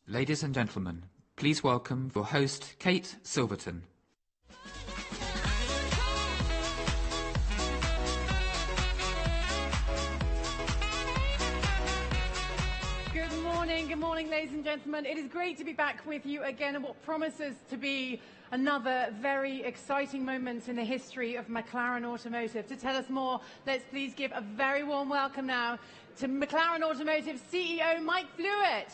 Ladies and gentlemen, please welcome your host, Kate Silverton. Good morning, ladies and gentlemen. It is great to be back with you again, and what promises to be another very exciting moment in the history of McLaren Automotive. To tell us more, let's please give a very warm welcome now to McLaren Automotive CEO Mike Blewett.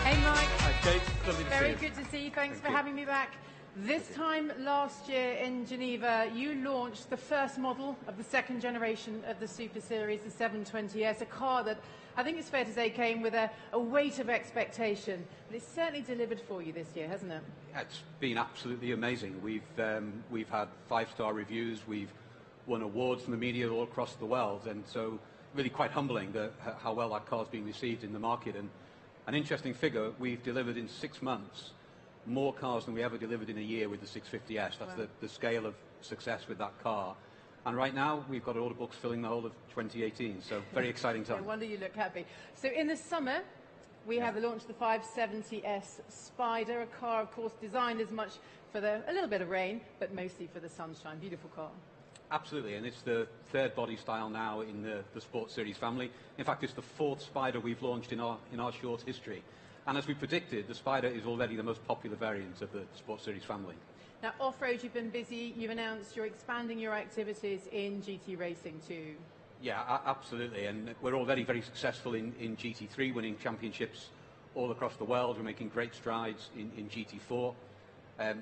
Hey Mike. Hi Kate, lovely to see you. Very good to see you. Thanks for having me back. This time last year in Geneva, you launched the first model of the second generation of the Super Series, the 720S, a car that I think it's fair to say came with a weight of expectation. But it's certainly delivered for you this year, hasn't it? Yeah, it's been absolutely amazing. We've had 5-star reviews, we've won awards from the media all across the world, and so really quite humbling how well that car's been received in the market. And an interesting figure, we've delivered in 6 months more cars than we ever delivered in a year with the 650S. That's wow. the scale of success with that car. And right now, we've got order books filling the whole of 2018, so very exciting time. No wonder you look happy. So in the summer, we have the launch of the 570S Spider, a car, of course, designed as much for a little bit of rain, but mostly for the sunshine. Beautiful car. Absolutely, and it's the third body style now in the Sports Series family. In fact, it's the 4th Spider we've launched in our short history. And as we predicted, the Spider is already the most popular variant of the Sports Series family. Now, off-road, you've been busy. You've announced you're expanding your activities in GT racing too. Yeah, absolutely, and we're already very successful in GT3, winning championships all across the world. We're making great strides in GT4.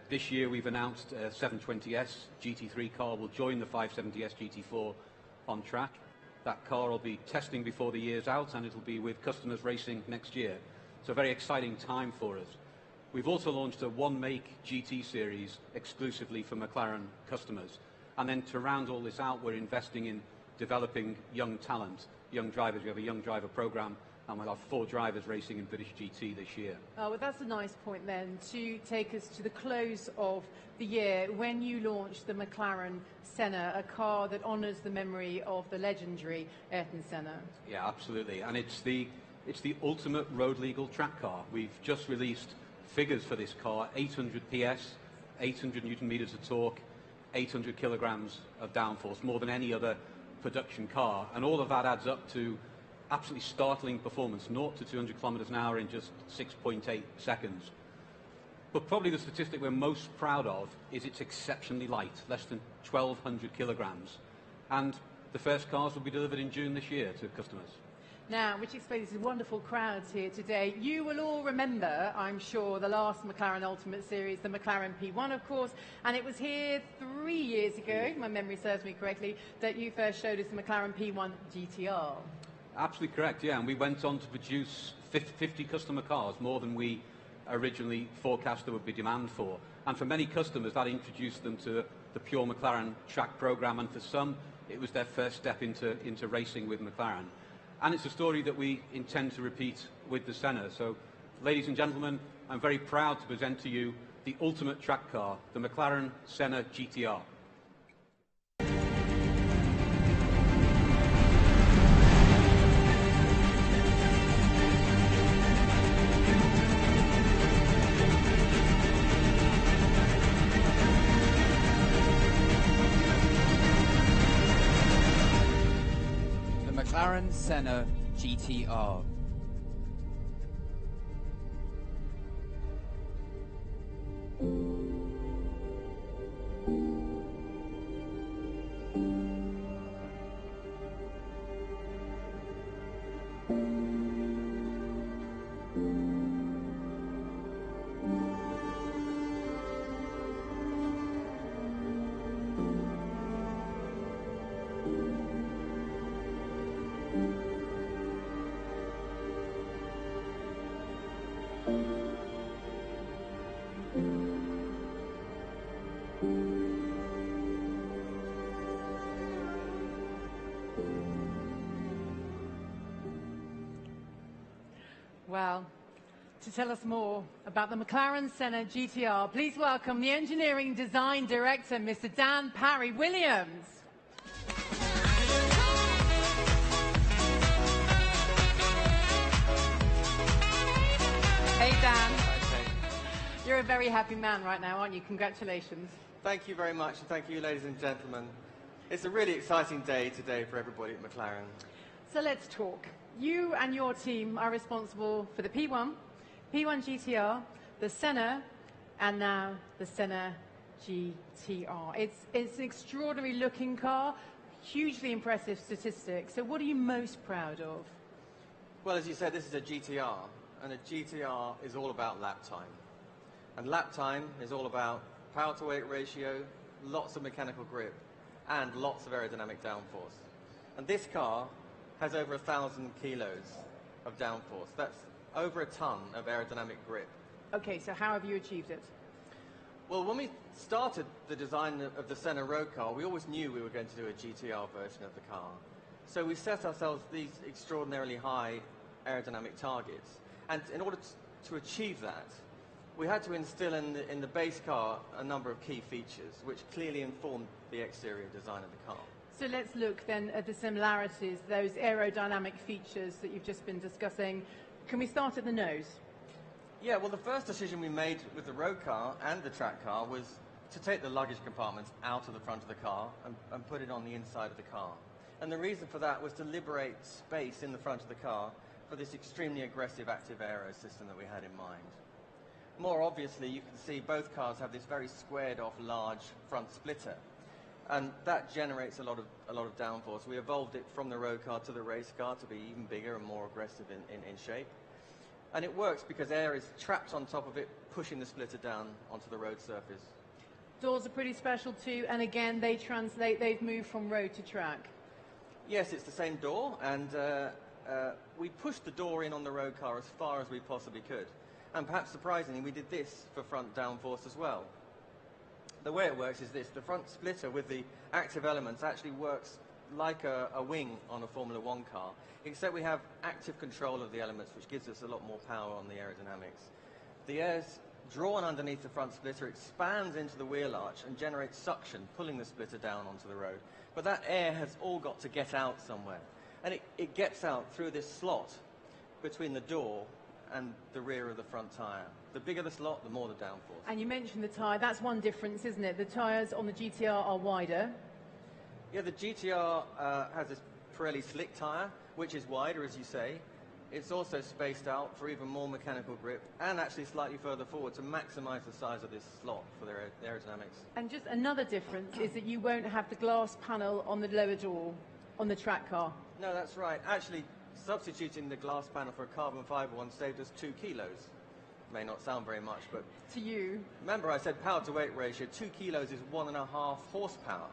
This year we've announced a 720S GT3 car will join the 570S GT4 on track. That car will be testing before the year's out, and it'll be with customers racing next year. So a very exciting time for us. We've also launched a one-make GT series exclusively for McLaren customers. And then to round all this out, we're investing in developing young talent, young drivers. We have a young driver program, and we'll have 4 drivers racing in British GT this year. Oh, well, that's a nice point then, to take us to the close of the year when you launched the McLaren Senna, a car that honours the memory of the legendary Ayrton Senna. Yeah, absolutely. And it's the ultimate road legal track car. We've just released figures for this car: 800 PS, 800 Newton meters of torque, 800 kilograms of downforce, more than any other production car. And all of that adds up to absolutely startling performance, 0 to 200 kilometers an hour in just 6.8 seconds. But probably the statistic we're most proud of is it's exceptionally light, less than 1,200 kilograms. And the first cars will be delivered in June this year to customers. Now, which explains these wonderful crowds here today. You will all remember, I'm sure, the last McLaren Ultimate Series, the McLaren P1, of course, and it was here 3 years ago, if my memory serves me correctly, that you first showed us the McLaren P1 GTR. Absolutely correct, yeah, and we went on to produce 50 customer cars, more than we originally forecast there would be demand for. And for many customers, that introduced them to the pure McLaren track program, and for some, it was their first step into racing with McLaren. And it's a story that we intend to repeat with the Senna. So, ladies and gentlemen, I'm very proud to present to you the ultimate track car, the McLaren Senna GTR. McLaren Senna GTR. Well, to tell us more about the McLaren Senna GTR, please welcome the Engineering Design Director, Mr. Dan Parry-Williams. Hey, Dan. Okay. You're a very happy man right now, aren't you? Congratulations. Thank you very much, and thank you, ladies and gentlemen. It's a really exciting day today for everybody at McLaren. So let's talk. You and your team are responsible for the P1 GTR, the Senna, and now the Senna GTR. It's an extraordinary looking car, hugely impressive statistics. So what are you most proud of? Well, as you said, this is a GTR, and a GTR is all about lap time. And lap time is all about power to weight ratio, lots of mechanical grip, and lots of aerodynamic downforce. And this car has over 1,000 kilos of downforce. That's over a ton of aerodynamic grip. Okay, so how have you achieved it? Well, when we started the design of the Senna road car, we always knew we were going to do a GTR version of the car. So we set ourselves these extraordinarily high aerodynamic targets. And in order to achieve that, we had to instill in the base car a number of key features, which clearly informed the exterior design of the car. So let's look then at the similarities, those aerodynamic features that you've just been discussing. Can we start at the nose? Yeah, well, the first decision we made with the road car and the track car was to take the luggage compartments out of the front of the car and put it on the inside of the car. And the reason for that was to liberate space in the front of the car for this extremely aggressive active aero system that we had in mind. More obviously, you can see both cars have this very squared off large front splitter. And that generates a lot of downforce. We evolved it from the road car to the race car to be even bigger and more aggressive in shape. And it works because air is trapped on top of it, pushing the splitter down onto the road surface. Doors are pretty special too, and again, they've moved from road to track. Yes, it's the same door, and we pushed the door in on the road car as far as we possibly could. And perhaps surprisingly, we did this for front downforce as well. The way it works is this: the front splitter with the active elements actually works like a wing on a Formula One car, except we have active control of the elements, which gives us a lot more power on the aerodynamics. The air's drawn underneath the front splitter, expands into the wheel arch and generates suction, pulling the splitter down onto the road. But that air has all got to get out somewhere. And it gets out through this slot between the door and the rear of the front tyre. The bigger the slot, the more the downforce. And you mentioned the tyre. That's one difference, isn't it? The tyres on the GTR are wider. Yeah, the GTR has this Pirelli slick tyre, which is wider, as you say. It's also spaced out for even more mechanical grip and actually slightly further forward to maximise the size of this slot for the aerodynamics. And just another difference is that you won't have the glass panel on the lower door on the track car. No, that's right. Actually, substituting the glass panel for a carbon fibre one saved us 2 kilos. May not sound very much, but... To you. Remember I said power to weight ratio, 2 kilos is 1.5 horsepower.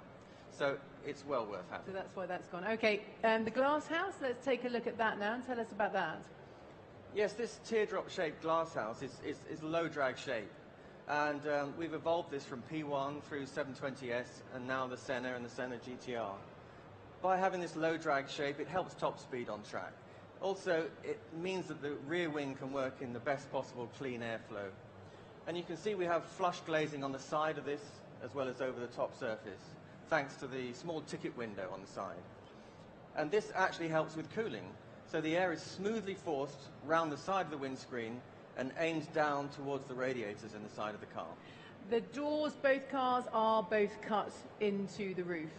So it's well worth having. So that's why that's gone. Okay, the glass house, let's take a look at that now and tell us about that. Yes, this teardrop-shaped glass house is low drag shape. And we've evolved this from P1 through 720S and now the Senna and the Senna GTR. By having this low drag shape, it helps top speed on track. Also, it means that the rear wing can work in the best possible clean airflow. And you can see we have flush glazing on the side of this as well as over the top surface, thanks to the small ticket window on the side. And this actually helps with cooling. So the air is smoothly forced round the side of the windscreen and aimed down towards the radiators in the side of the car. The doors, both cars are both cut into the roof.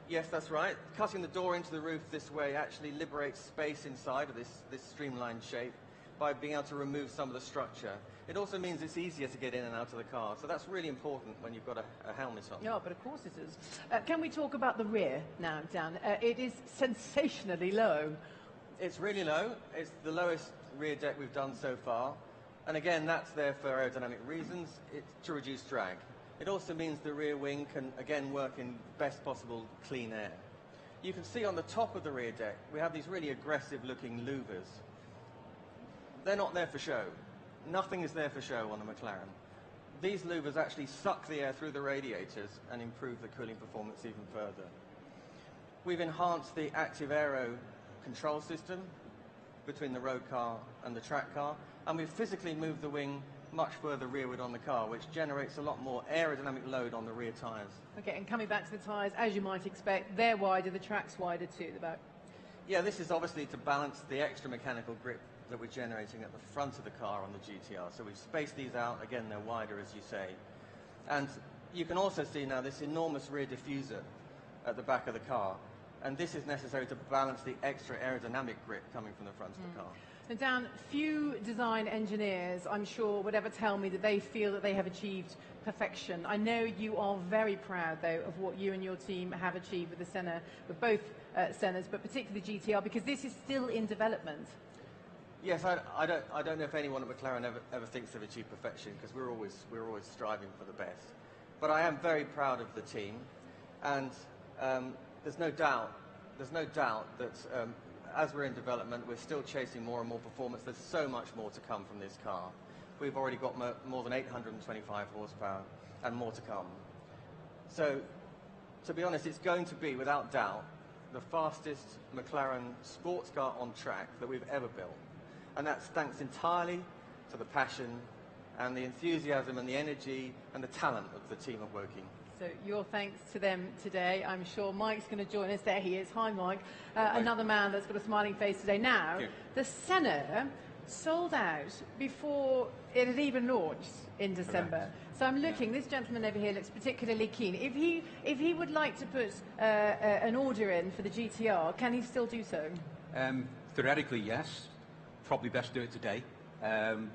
Yes, that's right. Cutting the door into the roof this way actually liberates space inside of this streamlined shape by being able to remove some of the structure. It also means it's easier to get in and out of the car, so that's really important when you've got a helmet on. Yeah, but of course it is. Can we talk about the rear now, Dan? It is sensationally low. It's really low. It's the lowest rear deck we've done so far. And again, that's there for aerodynamic reasons. It's to reduce drag. It also means the rear wing can, again, work in best possible clean air. You can see on the top of the rear deck, we have these really aggressive-looking louvers. They're not there for show. Nothing is there for show on a McLaren. These louvers actually suck the air through the radiators and improve the cooling performance even further. We've enhanced the active aero control system between the road car and the track car, and we've physically moved the wing much further rearward on the car, which generates a lot more aerodynamic load on the rear tyres. Okay, and coming back to the tyres, as you might expect, they're wider, the track's wider too, the back. Yeah, this is obviously to balance the extra mechanical grip that we're generating at the front of the car on the GTR. So we've spaced these out. Again, they're wider, as you say. And you can also see now this enormous rear diffuser at the back of the car. And this is necessary to balance the extra aerodynamic grip coming from the front of the car. And Dan, few design engineers, I'm sure, would ever tell me that they feel that they have achieved perfection. I know you are very proud, though, of what you and your team have achieved with the Senna, with both Sennas, but particularly GTR, because this is still in development. Yes, I don't know if anyone at McLaren ever thinks they've achieved perfection, because we're always striving for the best. But I am very proud of the team, and there's no doubt that as we're in development, we're still chasing more and more performance. There's so much more to come from this car. We've already got more than 825 horsepower and more to come. So, to be honest, it's going to be, without doubt, the fastest McLaren sports car on track that we've ever built. And that's thanks entirely to the passion and the enthusiasm and the energy and the talent of the team at Woking. So your thanks to them today. I'm sure Mike's going to join us. There he is. Hi, Mike. Another man that's got a smiling face today. Now, the Senna sold out before it had even launched in December. Correct. So I'm looking, this gentleman over here looks particularly keen. If he would like to put an order in for the GTR, can he still do so? Theoretically, yes. Probably best do it today.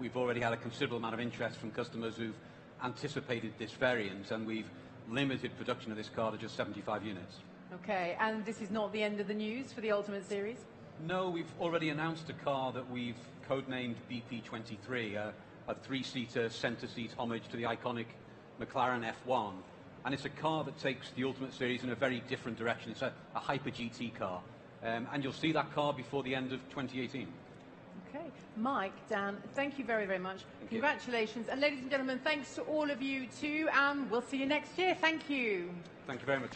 We've already had a considerable amount of interest from customers who've anticipated this variant, and we've limited production of this car to just 75 units. Okay, and this is not the end of the news for the Ultimate Series? No, we've already announced a car that we've codenamed BP23, a three-seater centre seat homage to the iconic McLaren F1. And it's a car that takes the Ultimate Series in a very different direction. It's a hyper GT car. And you'll see that car before the end of 2018. Okay. Mike, Dan, thank you very, very much. Congratulations. And ladies and gentlemen, thanks to all of you too, and we'll see you next year. Thank you. Thank you very much.